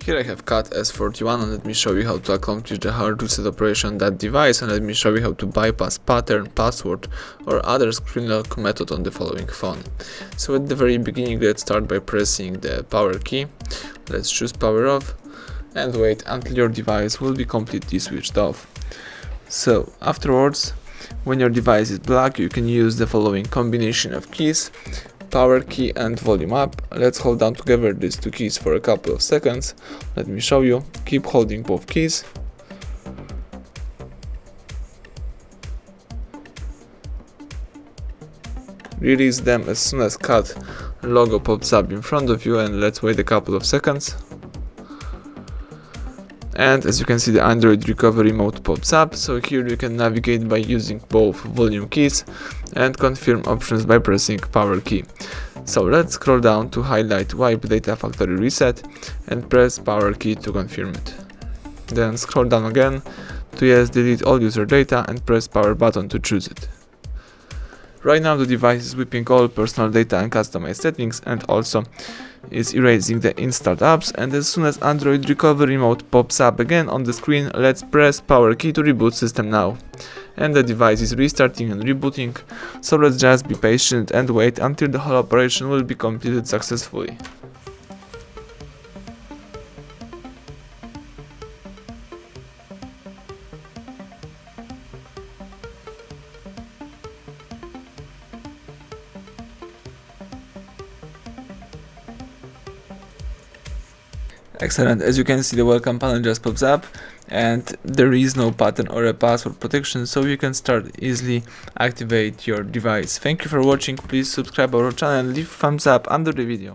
Here I have CAT S41 and let me show you how to accomplish the hard reset operation on that device, and let me show you how to bypass pattern, password or other screen lock method on the following phone. So at the very beginning, let's start by pressing the power key. Let's choose power off and wait until your device will be completely switched off. So afterwards, when your device is black, you can use the following combination of keys: power key and volume up. Let's hold down together these two keys for a couple of seconds. Let me show you. Keep holding both keys. Release them as soon as CAT logo pops up in front of you, and let's wait a couple of seconds. And as you can see, the Android recovery mode pops up, so here you can navigate by using both volume keys and confirm options by pressing power key. So let's scroll down to highlight wipe data factory reset and press power key to confirm it. Then scroll down again to yes delete all user data and press power button to choose it. Right now the device is wiping all personal data and customized settings, and also is erasing the installed apps, and as soon as Android recovery mode pops up again on the screen, let's press power key to reboot system now. And the device is restarting and rebooting, so let's just be patient and wait until the whole operation will be completed successfully. Excellent. As you can see, the welcome panel just pops up and there is no pattern or a password protection, so you can start easily activate your device. Thank you for watching. Please subscribe our channel and leave thumbs up under the video.